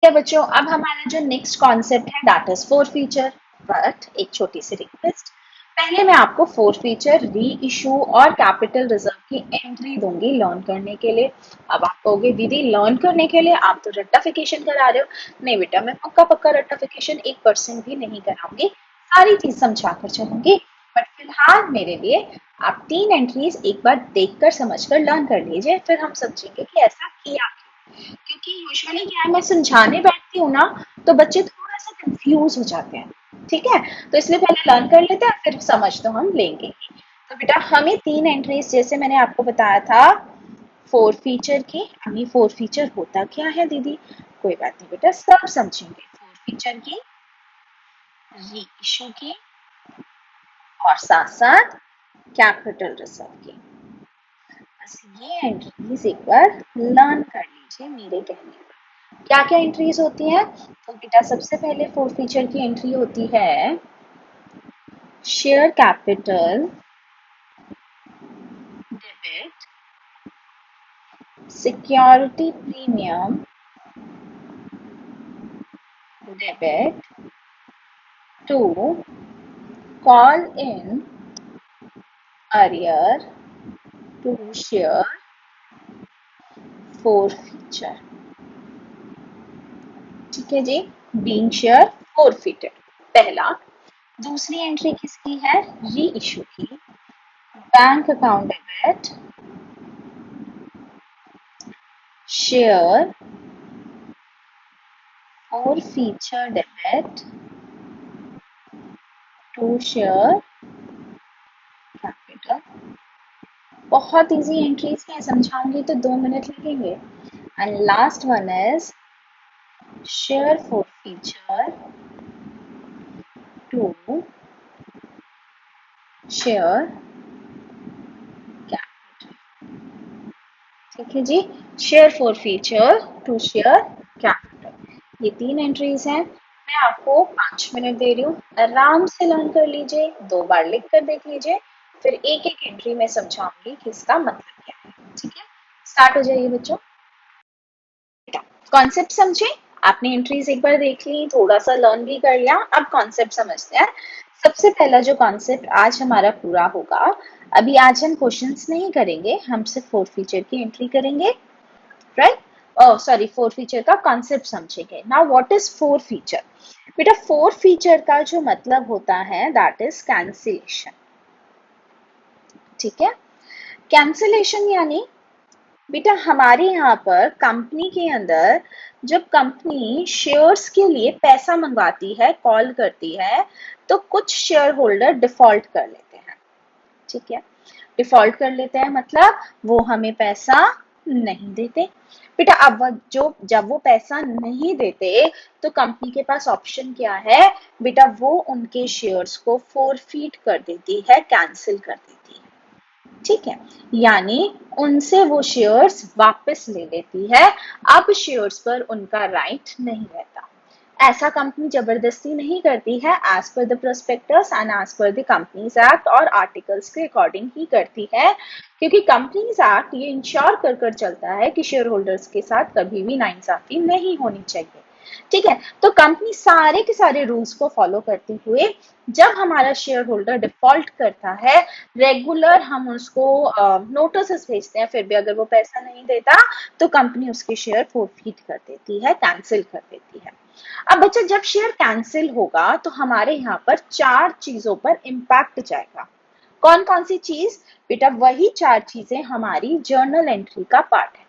है बच्चों, अब हमारा जो नेक्स्ट कॉन्सेप्ट है that is four feature. But एक छोटी सी रिक्वेस्ट, पहले मैं आपको फोर फीचर, री इशू और कैपिटल रिजर्व की एंट्री दूंगी लर्न करने के लिए। अब आप कहोगे दीदी लर्न करने के लिए आप तो रट्टाफिकेशन करा रहे हो। नहीं बेटा, मैं पक्का पक्का रट्टाफिकेशन 1% भी नहीं कराऊंगी, सारी चीज समझा कर चलूंगी। बट फिलहाल मेरे लिए आप तीन एंट्रीज एक बार देखकर समझकर लर्न कर लीजिए, फिर हम समझेंगे कि ऐसा किया क्योंकि यूजुअली क्या है, मैं समझाने बैठती हूँ ना तो बच्चे थोड़ा सा कंफ्यूज हो जाते हैं। ठीक है, तो इसलिए पहले लर्न कर लेते हैं, फिर समझ तो हम लेंगे। तो बेटा हमें तीन एंट्रीज जैसे मैंने आपको बताया था फोर फीचर की। अभी फोर फीचर होता क्या है दीदी? कोई बात नहीं बेटा, सब समझेंगे। फोर फीचर की, री इशू की और साथ साथ कैपिटल रिजर्व की। बस ये एंट्रीज एक बार लर्न कर लीजिए मेरे कहने पर। क्या क्या एंट्रीज होती है? तो बेटा सबसे पहले फोर फीचर की एंट्री होती है share capital debit, security premium debit to call in arrear to share forfeiture. ठीक है जी, बीइंग शेयर फोर फीचर पहला। दूसरी एंट्री किसकी है? री इशू की, बैंक अकाउंट डेबिट शेयर और feature debit to share capital. बहुत इजी एंट्रीज है, समझाऊंगी तो 2 मिनट लगेंगे। And last one is share forfeiture to share capital. ठीक है जी, share forfeiture to share capital, ये तीन एंट्रीज हैं। मैं आपको 5 मिनट दे रही हूँ, आराम से लर्न कर लीजिए, 2 बार लिख कर देख लीजिए, फिर एक एक एंट्री में समझाऊंगी कि इसका मतलब क्या है। ठीक है, स्टार्ट हो जाइए बच्चों। कॉन्सेप्ट समझे? आपने एंट्रीज एक बार देख ली, थोड़ा सा लर्न भी कर लिया, अब कॉन्सेप्ट समझते हैं। सबसे पहला जो कॉन्सेप्ट आज हमारा पूरा होगा, अभी आज हम क्वेश्चंस नहीं करेंगे, हम सिर्फ फोर फीचर की एंट्री करेंगे, राइट? सॉरी, फोर फीचर का कॉन्सेप्ट समझेंगे। Now what is four feature? बेटा फोर फीचर का जो मतलब होता है दैट इज कैंसिलेशन। ठीक है, कैंसिलेशन यानी बेटा हमारे यहाँ पर कंपनी के अंदर जब कंपनी शेयर्स के लिए पैसा मंगवाती है, कॉल करती है, तो कुछ शेयर होल्डर डिफॉल्ट कर लेते हैं। ठीक है, डिफॉल्ट कर लेते हैं मतलब वो हमें पैसा नहीं देते। बेटा अब जो जब वो पैसा नहीं देते तो कंपनी के पास ऑप्शन क्या है? बेटा वो उनके शेयर्स को फोरफीट कर देती है, कैंसिल कर देती है। ठीक है, यानी उनसे वो शेयर्स वापस ले लेती है, अब शेयर्स पर उनका राइट नहीं रहता। ऐसा कंपनी जबरदस्ती नहीं करती है, as per the prospectus and as per the companies act और आर्टिकल्स के अकॉर्डिंग ही करती है, क्योंकि कंपनीज एक्ट ये इंश्योर कर कर चलता है कि शेयर होल्डर्स के साथ कभी भी नाइंसाफी नहीं होनी चाहिए। ठीक है, तो कंपनी सारे के सारे रूल्स को फॉलो करते हुए जब हमारा शेयर होल्डर डिफॉल्ट करता है, रेगुलर हम उसको नोटिस भेजते हैं, फिर भी अगर वो पैसा नहीं देता तो कंपनी उसके शेयर फोरफीट कर देती है, कैंसिल कर देती है। अब बच्चा जब शेयर कैंसिल होगा तो हमारे यहाँ पर चार चीजों पर इम्पैक्ट जाएगा। कौन कौन सी चीज? बेटा वही चार चीजें हमारी जर्नल एंट्री का पार्ट है।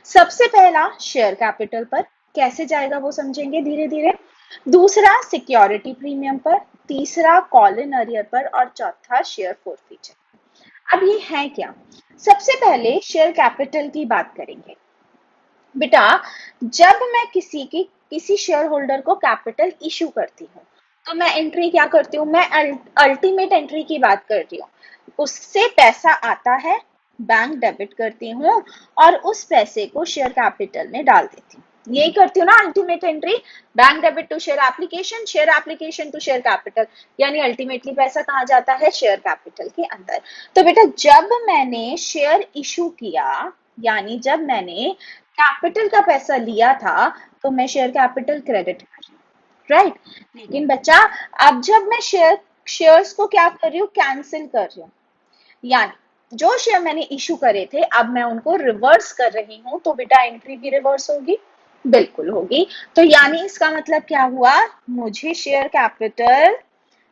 सबसे पहला शेयर कैपिटल पर, कैसे जाएगा वो समझेंगे धीरे धीरे। दूसरा सिक्योरिटी प्रीमियम पर, तीसरा कॉल इन अरियर पर और चौथा शेयर फोरफीचर। अब ये है क्या? सबसे पहले शेयर कैपिटल की बात करेंगे। बेटा जब मैं किसी शेयर होल्डर को कैपिटल इशू करती हूँ तो मैं एंट्री क्या करती हूँ? मैं अल्टीमेट एंट्री की बात कर रही हूँ। उससे पैसा आता है, बैंक डेबिट करती हूँ और उस पैसे को शेयर कैपिटल में डाल देती हूँ। यही करती हूँ ना ultimate entry, bank debit to share application to share capital, यानी अल्टीमेटली पैसा कहाँ जाता है? शेयर कैपिटल के अंदर। तो बेटा जब मैंने शेयर इशू किया, यानी जब मैंने कैपिटल का पैसा लिया था, तो मैं शेयर कैपिटल क्रेडिट कर रही हूँ, राइट। लेकिन बच्चा, अब जब मैं शेयर्स को क्या कर रही हूँ, कैंसिल कर रही हूँ, यानी जो शेयर मैंने इशू करे थे अब मैं उनको रिवर्स कर रही हूं, तो बेटा एंट्री भी रिवर्स होगी, बिल्कुल होगी। तो यानी इसका मतलब क्या हुआ, मुझे शेयर कैपिटल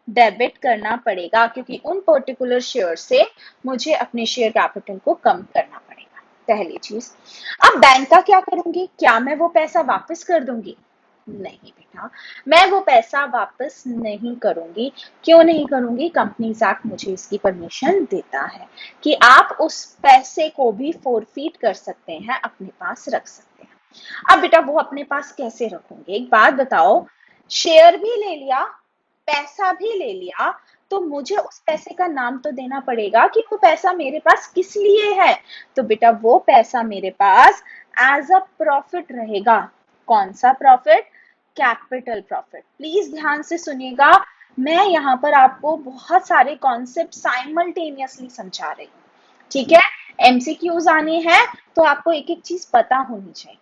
डेबिट करना पड़ेगा, क्योंकि उन पर्टिकुलर शेयर से मुझे अपने शेयर कैपिटल को कम करना पड़ेगा, पहली चीज। अब बैंक का क्या करूंगी, क्या मैं वो पैसा वापस कर दूंगी, नहीं बेटा, मैं वो पैसा वापस नहीं करूंगी। क्यों नहीं करूंगी, कंपनीज एक्ट मुझे इसकी परमिशन देता है कि आप उस पैसे को भी फोरफीट कर सकते हैं, अपने पास रख सकते हैं। अब बेटा वो अपने पास कैसे रखूंगे, एक बात बताओ, शेयर भी ले लिया, पैसा भी ले लिया, तो मुझे उस पैसे का नाम तो देना पड़ेगा कि वो पैसा मेरे पास किस लिए है। तो बेटा वो पैसा मेरे पास एज अ प्रॉफिट रहेगा। कौन सा प्रॉफिट, कैपिटल प्रॉफिट। प्लीज ध्यान से सुनिएगा, मैं यहाँ पर आपको बहुत सारे कॉन्सेप्ट साइमल्टेनियसली समझा रही हूँ, ठीक है। एमसीक्यूज आने हैं तो आपको एक एक चीज पता होनी चाहिए।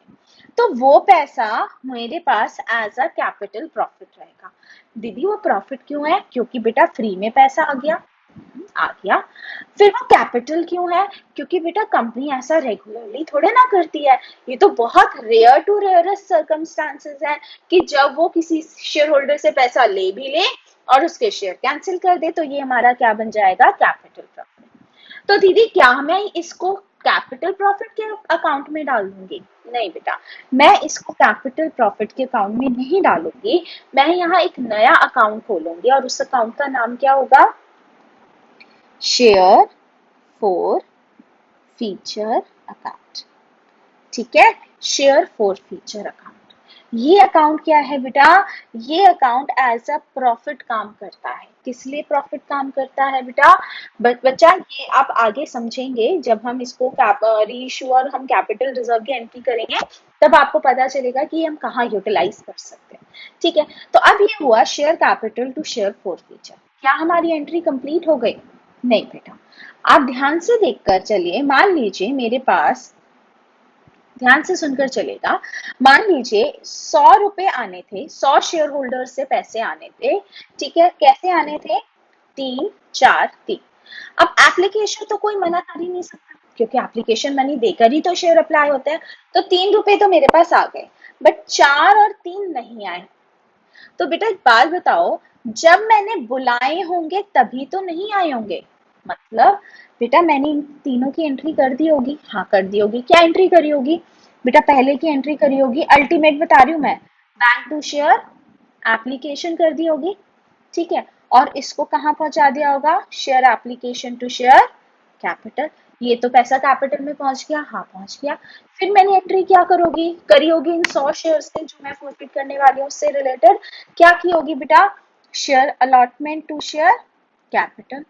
तो वो पैसा मेरे पास एज अ कैपिटल प्रॉफिट रहेगा। दीदी वो प्रॉफिट क्यों है, क्योंकि बेटा फ्री में पैसा आ गया, आ गया। फिर वो कैपिटल क्यों है, क्योंकि बेटा कंपनी ऐसा रेगुलरली थोड़े ना करती है, ये तो बहुत रेयर टू रेयरेस्ट सर्कमस्टांसेस है कि जब वो किसी शेयर होल्डर से पैसा ले भी ले और उसके शेयर कैंसिल कर दे, तो ये हमारा क्या बन जाएगा, कैपिटल प्रॉफिट। तो दीदी क्या मैं इसको कैपिटल प्रॉफिट के अकाउंट में डाल दूंगी, नहीं बेटा, मैं इसको कैपिटल प्रॉफिट के अकाउंट में नहीं डालूंगी। मैं यहाँ एक नया अकाउंट खोलूंगी और उस अकाउंट का नाम क्या होगा, शेयर फॉर फीचर अकाउंट, ठीक है, शेयर फॉर फीचर अकाउंट। ये अकाउंट क्या है बेटा, ये अकाउंट एज अ प्रॉफिट काम करता है। किस लिए प्रॉफिट काम करता है बेटा, बच्चा ये आप आगे समझेंगे जब हम इसको रीइश्यू और हम कैपिटल रिजर्व की एंट्री करेंगे, तब आपको पता चलेगा कि हम कहाँ यूटिलाइज कर सकते हैं, ठीक है। तो अब ये हुआ share capital to share forfeiture. क्या हमारी एंट्री कंप्लीट हो गई, नहीं बेटा। आप ध्यान से देखकर चलिए, मान लीजिए मेरे पास, ध्यान से सुनकर चलेगा, मान लीजिए 100 रुपए आने थे, 100 शेयर होल्डर से पैसे आने थे, ठीक है। कैसे आने थे, 3 4 3। अब एप्लीकेशन तो कोई मना कर ही नहीं सकता, क्योंकि एप्लीकेशन मनी देकर ही तो शेयर अप्लाई होते हैं। तो 3 रुपए तो मेरे पास आ गए, बट 4 और 3 नहीं आए। तो बेटा एक बात बताओ, जब मैंने बुलाए होंगे तभी तो नहीं आए होंगे, मतलब बेटा मैंने इन तीनों की एंट्री कर दी होगी, हाँ कर दी होगी। क्या एंट्री करी होगी बेटा, पहले की एंट्री करी होगी, अल्टीमेट बता रही हूं मैं, बैंक टू शेयर एप्लीकेशन कर दी होगी, ठीक है। और इसको कहाँ पहुंचा दिया होगा, share application to share capital. ये तो पैसा कैपिटल में पहुंच गया, हाँ पहुंच गया। फिर मैंने एंट्री क्या करोगी, करी होगी इन 100 शेयर से जो मैं फॉरफिट करने वाली हूँ उससे रिलेटेड, क्या की होगी बेटा, share allotment to share capital.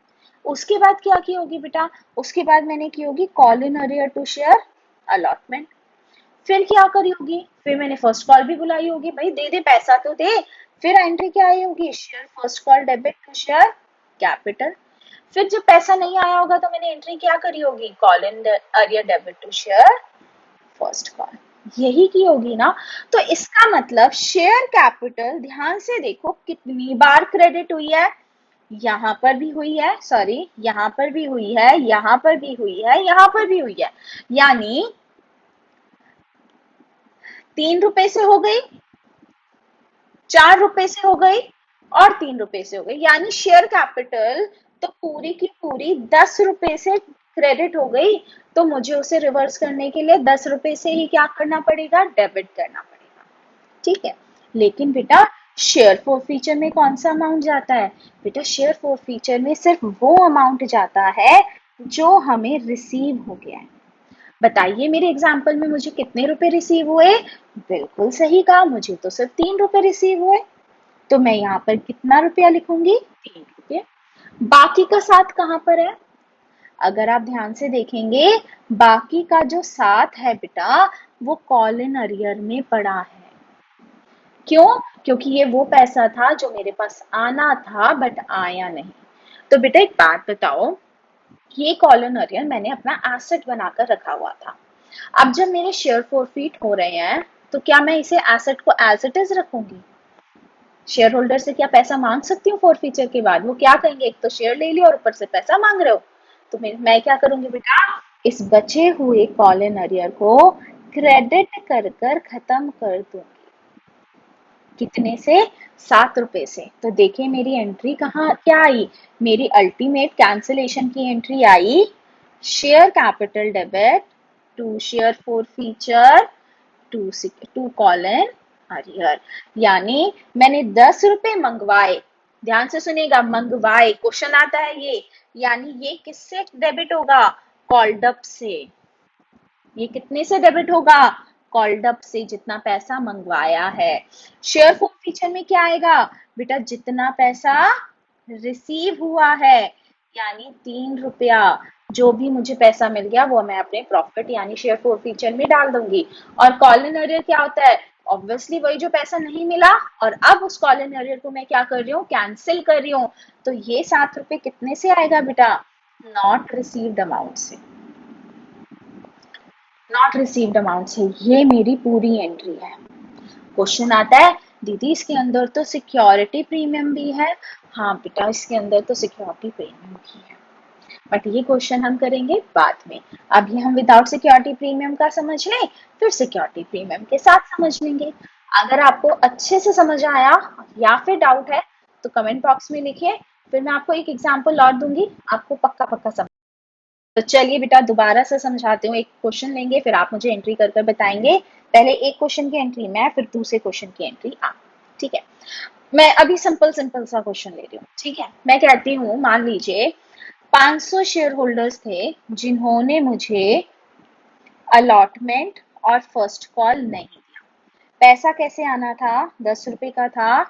उसके बाद क्या की होगी बेटा, उसके बाद मैंने की होगी call in arrear to share allotment. फिर क्या करी होगी, फिर मैंने फर्स्ट कॉल भी बुलाई होगी, भाई दे दे पैसा तो दे। फिर एंट्री क्या आई होगी, share first call debit to share capital. फिर जब पैसा नहीं आया होगा तो मैंने एंट्री क्या करी होगी, call in arrear debit to share first call, यही की होगी ना। तो इसका मतलब शेयर कैपिटल, ध्यान से देखो कितनी बार क्रेडिट हुई है, यहां पर भी हुई है, सॉरी यहां पर भी हुई है, यहां पर भी हुई है, यहां पर भी हुई है। यानी 3 रुपए से हो गई, 4 रुपए से हो गई और 3 रुपए से हो गई, यानी शेयर कैपिटल तो पूरी की पूरी 10 रुपए से क्रेडिट हो गई। तो मुझे उसे रिवर्स करने के लिए 10 रुपए से ही क्या करना पड़ेगा, डेबिट करना पड़ेगा, ठीक है। लेकिन बेटा शेयर फॉर फीचर में कौन सा अमाउंट जाता है, बेटा शेयर फॉर फीचर में सिर्फ वो अमाउंट जाता है जो हमें रिसीव हो गया है। बताइए मेरे एग्जाम्पल में मुझे कितने रुपए रिसीव हुए, बिल्कुल सही कहा, मुझे तो सिर्फ 3 रुपए रिसीव हुए। तो मैं यहाँ पर कितना रुपया लिखूंगी, 3 रुपये। बाकी का 7 कहाँ पर है, अगर आप ध्यान से देखेंगे बाकी का जो 7 है बेटा, वो कॉल इन अरियर में पड़ा है। क्यों, क्योंकि ये वो पैसा था जो मेरे पास आना था बट आया नहीं। तो बेटा एक बात बताओ, ये कॉल इन अरियर मैंने अपना एसेट बनाकर रखा हुआ था। अब जब मेरे शेयर फॉरफीट हो रहे हैं तो क्या मैं इसे एसेट को एज इट इज रखूंगी? शेयर होल्डर से क्या पैसा मांग सकती हूँ फॉर फीचर के बाद? वो क्या कहेंगे, एक तो शेयर ले लिया और ऊपर से पैसा मांग रहे हो। तो मैं क्या करूंगी बेटा, इस बचे हुए कॉल इन अरियर को क्रेडिट कर कर खत्म कर दूंगी। कितने से? 7 रुपए से। तो देखिए मेरी एंट्री कहाँ क्या आई, मेरी अल्टीमेट कैंसिलेशन की एंट्री आई, share capital debit to share forfeiture to call in arrear. यानी मैंने 10 रुपए मंगवाए, ध्यान से सुनिएगा, मंगवाए, क्वेश्चन आता है ये, यानी ये किससे डेबिट होगा? कॉल्ड अप से। ये कितने से डेबिट होगा? कॉल्ड अप से, जितना पैसा मंगवाया है। शेयर फॉर फीचर में क्या आएगा बेटा? जितना पैसा रिसीव हुआ है, यानी 3 रुपया, जो भी मुझे पैसा मिल गया वो मैं अपने प्रॉफिट यानी शेयर फॉर फीचर में डाल दूंगी। और कॉल इन अरियर क्या होता है? ऑब्वियसली वही जो पैसा नहीं मिला, और अब उस कॉल इन अरियर को मैं क्या कर रही हूँ? कैंसिल कर रही हूँ। तो ये 7 रुपए कितने से आएगा बेटा? नॉट रिसीव्ड अमाउंट से। नॉट रिसीव्ड अमाउंट से। ये मेरी पूरी एंट्री है। क्वेश्चन आता है दीदी इसके अंदर तो सिक्योरिटी प्रीमियम भी है। हाँ बेटा, इसके अंदर तो सिक्योरिटी प्रीमियम भी है, बट ये क्वेश्चन हम करेंगे बाद में। अभी हम विदाउट सिक्योरिटी प्रीमियम का समझ लें, फिर सिक्योरिटी प्रीमियम के साथ समझ लेंगे। अगर आपको अच्छे से समझ आया या फिर डाउट है तो कमेंट बॉक्स में लिखिए, फिर मैं आपको एक एग्जाम्पल और दूंगी, आपको पक्का पक्का समझ। तो चलिए बेटा दोबारा से समझाती हूँ। एक क्वेश्चन लेंगे, फिर आप मुझे एंट्री कर कर बताएंगे। पहले एक क्वेश्चन की एंट्री मैं, फिर दूसरे क्वेश्चन की एंट्री आप। ठीक है, मैं अभी सिंपल सिंपल सा क्वेश्चन ले रही हूँ। ठीक है, मैं कहती हूँ मान लीजिए 500 शेयर होल्डर्स थे जिन्होंने मुझे अलॉटमेंट और फर्स्ट कॉल नहीं दिया। पैसा कैसे आना था? 10 रुपए का था,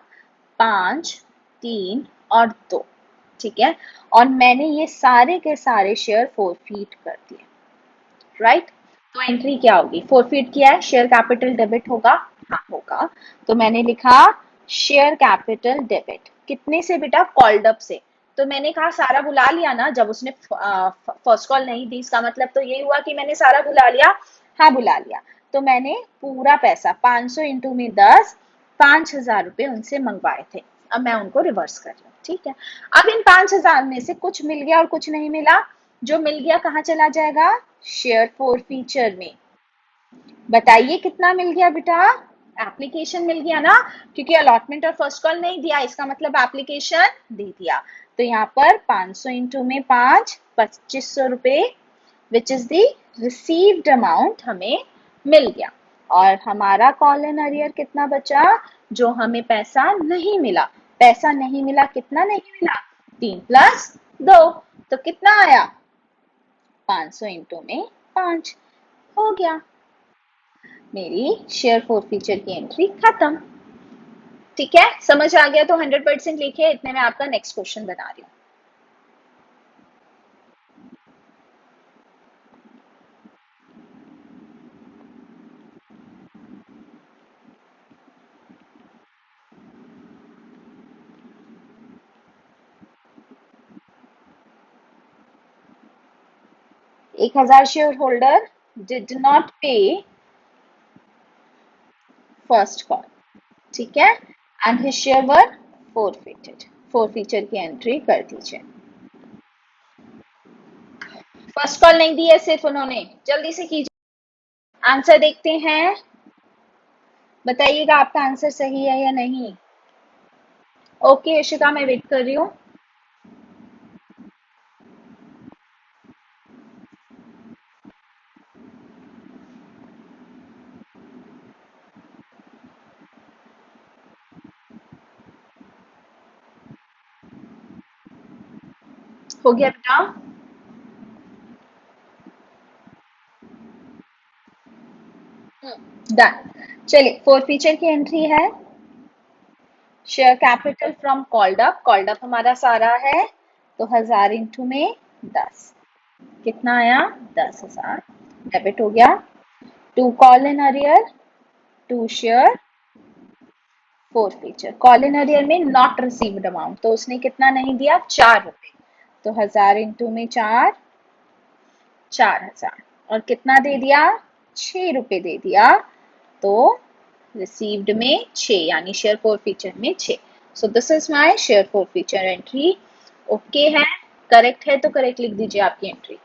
5, 3 और 2। ठीक है, और मैंने ये सारे के सारे शेयर फोरफीट कर दिए। राइट, तो एंट्री क्या होगी? फोरफीट किया है, शेयर कैपिटल डेबिट होगा। हाँ होगा। तो मैंने लिखा शेयर कैपिटल डेबिट कितने से बेटा? कॉल्ड अप से। तो मैंने कहा सारा बुला लिया ना, जब उसने फर्स्ट कॉल नहीं दी, इसका मतलब तो ये हुआ कि मैंने सारा बुला लिया। हाँ बुला लिया। तो मैंने पूरा पैसा 500 इंटू में 10, 5,000 रुपए उनसे मंगवाए थे। अब मैं उनको रिवर्स कर रही हूँ। ठीक है, अब इन 5,000 में से कुछ मिल गया और कुछ नहीं मिला। जो मिल गया कहाँ चला जाएगा? शेयर फॉर फीचर में। बताइए कितना मिल गया बेटा? एप्लीकेशन मिल गया ना, क्योंकि अलॉटमेंट और फर्स्ट कॉल नहीं दिया, इसका मतलब एप्लीकेशन दे दिया। तो यहाँ पर 500 इंटू में 5, 2500 रुपए, which is the received amount हमें मिल गया। और हमारा कॉल इन अरियर कितना बचा? जो हमें पैसा नहीं मिला। पैसा नहीं मिला, कितना नहीं मिला? 3 प्लस 2। तो कितना आया? 500 इंटू में 5। हो गया, मेरी शेयर फॉर फीचर की एंट्री खत्म। ठीक है, समझ आ गया तो 100% लिखिए। इतने में आपका नेक्स्ट क्वेश्चन बना रही हूँ। 1000 शेयर होल्डर डिड नॉट पे फर्स्ट कॉल। ठीक है, and his share were forfeited. Forfeiture की एंट्री कर दीजिए। फर्स्ट कॉल नहीं दी है सिर्फ उन्होंने, जल्दी से कीजिए। आंसर देखते हैं, बताइएगा आपका आंसर सही है या नहीं। ओके इशिका, मैं वेट कर रही हूँ। हो गया बेटा? डन। चलिए, फोर फीचर की एंट्री है share capital from called up. Called up हमारा सारा है, तो 1000 इंटू में 10, कितना आया? 10,000 डेबिट हो गया। To call in arrear, to share forfeiture. Call in arrear में नॉट रिसीव्ड अमाउंट, तो उसने कितना नहीं दिया? 4 रुपए। तो 1000 इंटू में 4, 4,000। और कितना दे दिया? 6 रुपए दे दिया। तो रिसीव्ड में 6 यानी शेयर फोर फीचर में 6। So this is my share four feature entry. Okay है, करेक्ट है तो करेक्ट लिख दीजिए आपकी एंट्री।